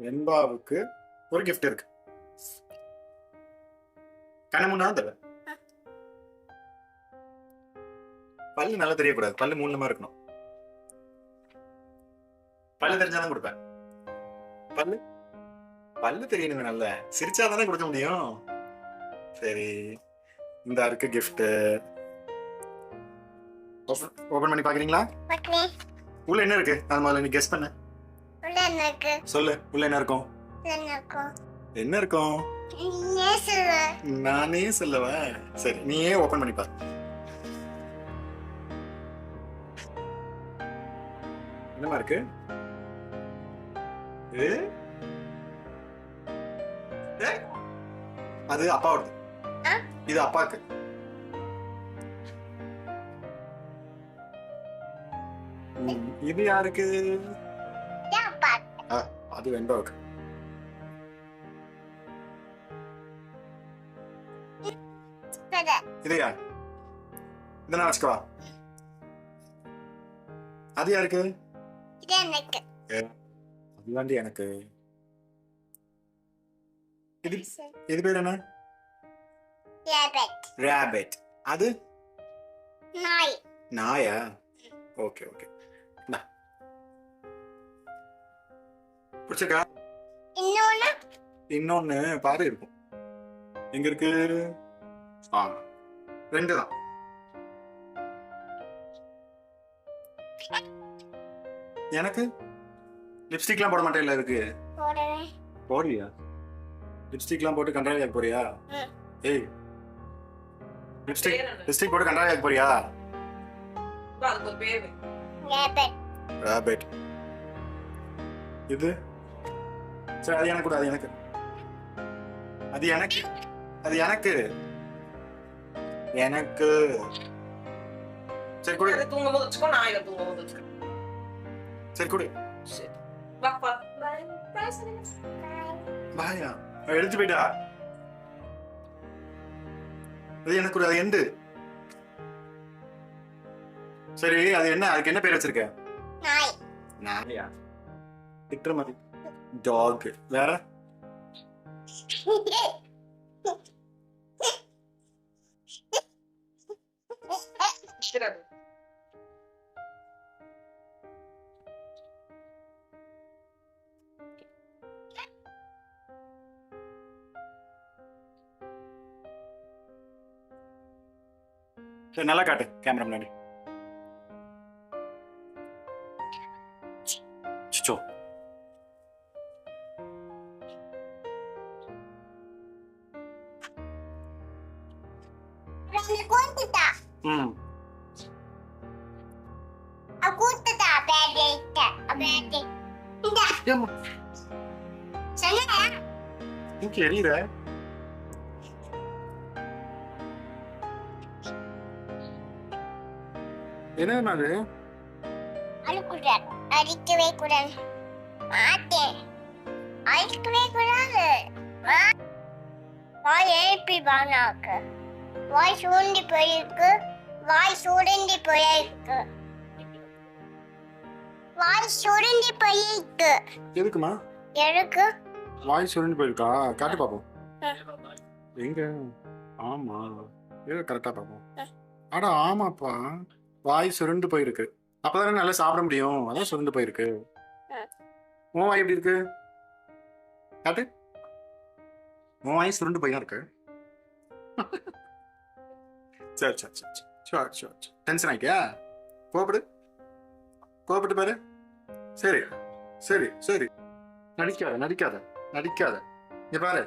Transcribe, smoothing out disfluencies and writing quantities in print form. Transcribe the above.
வெண்பாவுக்கு ஒரு கிஃப்ட் இருக்கு. கண்ணு முன்னாடி தர பல்லு நல்லா தெரியக்கூடாது. பல்லு மூணுமா இருக்கணும். பல்லு தெரிஞ்சாதான் கொடுப்பேன். பல்லு பல்லு தெரியணுங்க. நல்ல சிரிச்சாதானே கொடுக்க முடியும். சரி, இந்த இருக்கு கிஃப்ட். ஓபன் பண்ணி பாக்குறீங்களா? உள்ள என்ன இருக்கு? அது முதல்ல நீ கெஸ் பண்ணு. சொல்லு, உள்ள என்ன இருக்கும்? என்ன இருக்கும்? நானே சொல்லவா? சரி, நீயே ஓபன் பண்ணி பாரு. என்னமா இருக்கு? அது அப்பாவோடது. இது அப்பாக்கு. இது யாருக்கு? அது வெண்பாவுக்கு. இதையா? இதை நான் வச்சுக்கவா? அது யாருக்கு? அதுதாண்டி எனக்கு. இது பேர் என்ன? ராபிட். அது நாயா? Okay okay. பிடிச்சிருக்கா? இன்னொன்னு பாரு இருக்கும். எங்க இருக்கு? ரெண்டு தான். எனக்கு லிப்ஸ்டிக்லாம் போட மாட்டேன். இருக்கு போடுவியா? லிப்ஸ்டிக்லாம் போட்டு கண்டாலியாக போறியா? ஏய், லிப்ஸ்டிக் போட்டு கண்டாலியாக போறியா? ராபிட். இது சரி, அது எனக்கு கூட. அது எனக்கு. அது எனக்கு. அது எனக்கு. எனக்கு. சரி கொடு. சரி கொடு. பாயா எடுத்து போயிட்டா. அது எனக்கு கூட. அது எண்டு. சரி, அது என்ன? அதுக்கு என்ன பேர் வச்சிருக்க? நாயா? திட்டுற மாதிரி. டாக். வேற? சரி, நல்லா காட்டு கேமரா முன்னாடி. சிச்சோ. எரியுற என்ன? அது அடிக்கவே கூடாது. மாட்டேன். அடிக்கவே கூடாது. வாய் எழுப்பி வானாக்கு. வாய் சூண்டி போயிருக்கு. வாய் சுருண்டி போயிருக்கு. வாய் சுருண்டி போயிருக்கு. எதுக்குமா? எதுக்கு? வாய் சுருண்டி போயிருக்கா? காட்டு பாப்போம். எங்க? ஆமா, ஏதோ கரெக்டா பாப்போம். அட ஆமாப்பா, வாய் சுருண்டு போயிருக்கு. அப்பதானே நல்லா சாப்பிட முடியும். அதான் சுருண்டு போயிருக்கு. உன் வாய் எப்படி இருக்கு? காட்டு. உன் வாய் சுருண்டு போய் தான் இருக்கு. சரி சரி சரி சரி சரி. டென்ஷன் ஆயிட்டியா? கோபப்படு. கோபப்பட்டு பாரு. சரி சரி சரி. நடிக்காத நடிக்காத நடிக்காத. இங்க பாரு.